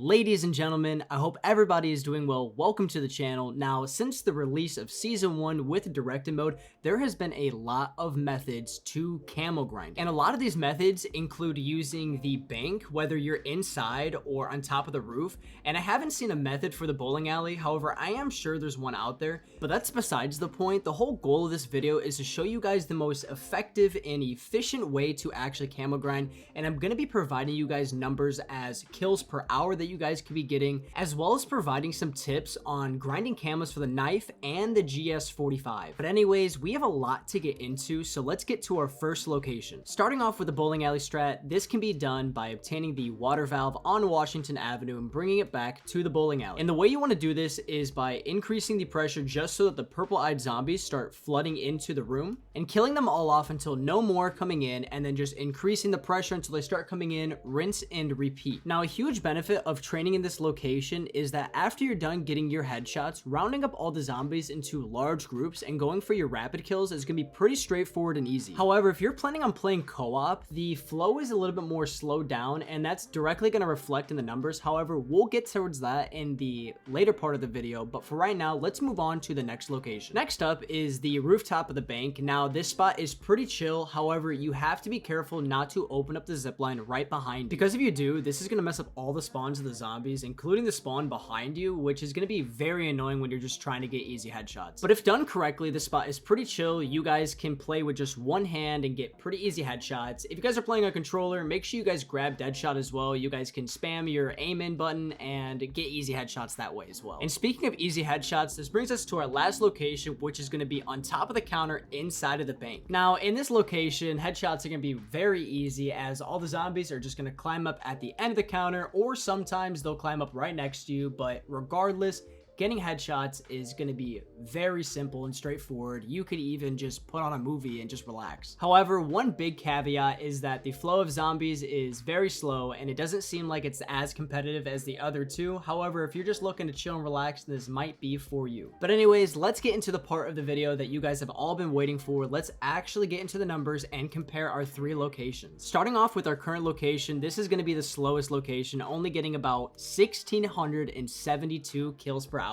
Ladies and gentlemen, I hope everybody is doing well. Welcome to the channel. Now, since the release of Season 1 with Directed Mode, there has been a lot of methods to camo grind. And a lot of these methods include using the bank, whether you're inside or on top of the roof. And I haven't seen a method for the bowling alley, however, I am sure there's one out there. But that's besides the point. The whole goal of this video is to show you guys the most effective and efficient way to actually camo grind. And I'm going to be providing you guys numbers as kills per hour that you guys could be getting, as well as providing some tips on grinding camos for the knife and the GS45. But anyways, we have a lot to get into, so let's get to our first location. Starting off with the bowling alley strat, this can be done by obtaining the water valve on Washington Avenue and bringing it back to the bowling alley. And the way you want to do this is by increasing the pressure just so that the purple-eyed zombies start flooding into the room and killing them all off until no more coming in, and then just increasing the pressure until they start coming in, rinse and repeat. Now, a huge benefit of training in this location is that after you're done getting your headshots, rounding up all the zombies into large groups and going for your rapid kills is going to be pretty straightforward and easy. However, if you're planning on playing co-op, the flow is a little bit more slowed down, and that's directly going to reflect in the numbers. However, we'll get towards that in the later part of the video, but for right now, let's move on to the next location. Next up is the rooftop of the bank. Now, this spot is pretty chill. However, you have to be careful not to open up the zipline right behind you, because if you do, this is going to mess up all the spawns of the zombies, including the spawn behind you, which is going to be very annoying when you're just trying to get easy headshots. But if done correctly, this spot is pretty chill. You guys can play with just one hand and get pretty easy headshots. If you guys are playing a controller, make sure you guys grab Deadshot as well. You guys can spam your aim in button and get easy headshots that way as well. And speaking of easy headshots, this brings us to our last location, which is going to be on top of the counter inside of the bank. Now, in this location, headshots are going to be very easy, as all the zombies are just going to climb up at the end of the counter, or sometimes they'll climb up right next to you. But regardless, getting headshots is going to be very simple and straightforward. You could even just put on a movie and just relax. However, one big caveat is that the flow of zombies is very slow, and it doesn't seem like it's as competitive as the other two. However, if you're just looking to chill and relax, this might be for you. But anyways, let's get into the part of the video that you guys have all been waiting for. Let's actually get into the numbers and compare our three locations. Starting off with our current location, this is going to be the slowest location, only getting about 1,672 kills per hour.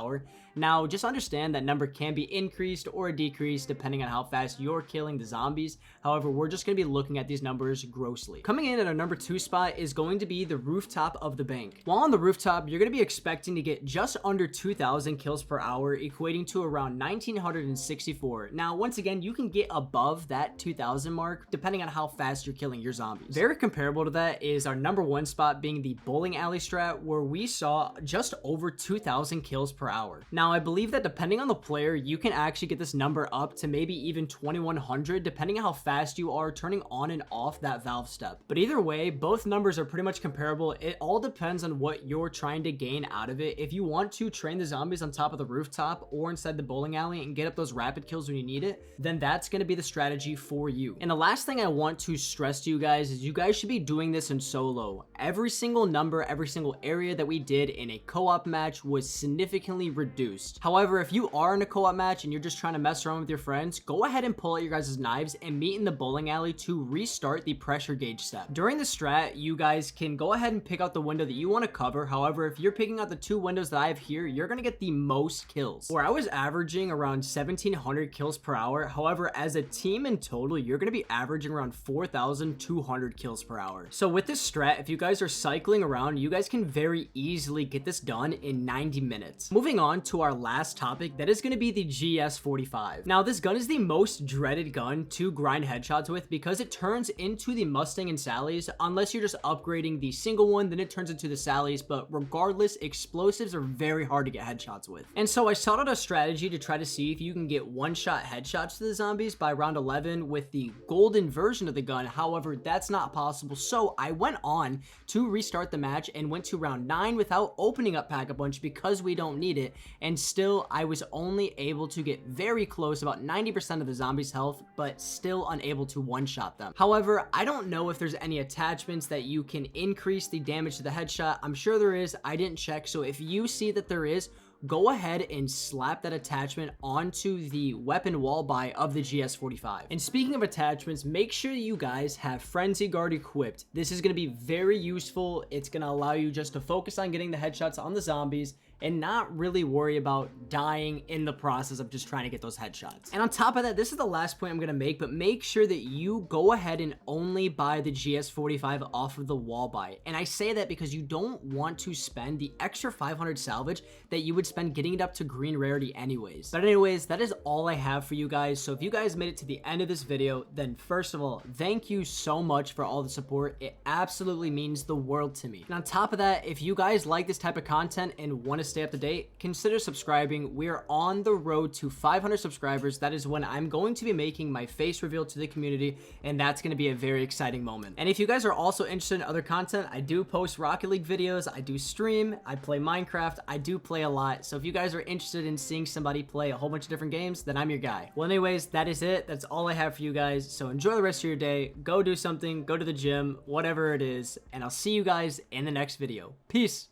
Now, just understand that number can be increased or decreased depending on how fast you're killing the zombies. However, we're just going to be looking at these numbers grossly. Coming in at our number 2 spot is going to be the rooftop of the bank. While on the rooftop, you're going to be expecting to get just under 2,000 kills per hour, equating to around 1,964. Now, once again, you can get above that 2,000 mark depending on how fast you're killing your zombies. Very comparable to that is our number 1 spot being the bowling alley strat, where we saw just over 2,000 kills per hour. Now, I believe that depending on the player, you can actually get this number up to maybe even 2,100 depending on how fast you are turning on and off that valve step. But either way, both numbers are pretty much comparable. It all depends on what you're trying to gain out of it. If you want to train the zombies on top of the rooftop or inside the bowling alley and get up those rapid kills when you need it, then that's going to be the strategy for you. And the last thing I want to stress to you guys is you guys should be doing this in solo. Every single number, every single area that we did in a co-op match was significantly reduced. However, if you are in a co-op match and you're just trying to mess around with your friends, go ahead and pull out your guys' knives and meet in the bowling alley to restart the pressure gauge step. During the strat, you guys can go ahead and pick out the window that you want to cover. However, if you're picking out the 2 windows that I have here, you're going to get the most kills. Where I was averaging around 1,700 kills per hour. However, as a team in total, you're going to be averaging around 4,200 kills per hour. So with this strat, if you guys are cycling around, you guys can very easily get this done in 90 minutes. Moving on to our last topic, that is going to be the GS45. Now, this gun is the most dreaded gun to grind headshots with because it turns into the Mustang and Sally's. Unless you're just upgrading the single one, then it turns into the Sally's. But regardless, explosives are very hard to get headshots with. And so I sought out a strategy to try to see if you can get one-shot headshots to the zombies by round 11 with the golden version of the gun. However, that's not possible. So I went on to restart the match and went to round 9 without opening up Pack-a-Punch because we don't need it. And still, I was only able to get very close, about 90% of the zombies' health, but still unable to one-shot them. However, I don't know if there's any attachments that you can increase the damage to the headshot. I'm sure there is. I didn't check. So if you see that there is, go ahead and slap that attachment onto the weapon wall buy of the GS45. And speaking of attachments, make sure you guys have Frenzy Guard equipped. This is going to be very useful. It's going to allow you just to focus on getting the headshots on the zombies and not really worry about dying in the process of just trying to get those headshots. And on top of that, this is the last point I'm going to make, but make sure that you go ahead and only buy the GS45 off of the wall buy. And I say that because you don't want to spend the extra 500 salvage that you would spend getting it up to green rarity anyways. But anyways, that is all I have for you guys. So if you guys made it to the end of this video, then first of all, thank you so much for all the support. It absolutely means the world to me. And on top of that, if you guys like this type of content and want to stay up to date, consider subscribing. We are on the road to 500 subscribers. That is when I'm going to be making my face reveal to the community, and that's going to be a very exciting moment. And if you guys are also interested in other content, I do post Rocket League videos, I do stream, I play Minecraft, I do play a lot. So if you guys are interested in seeing somebody play a whole bunch of different games, then I'm your guy. Well, anyways, that is it. That's all I have for you guys. So enjoy the rest of your day. Go do something, go to the gym, whatever it is, and I'll see you guys in the next video. Peace.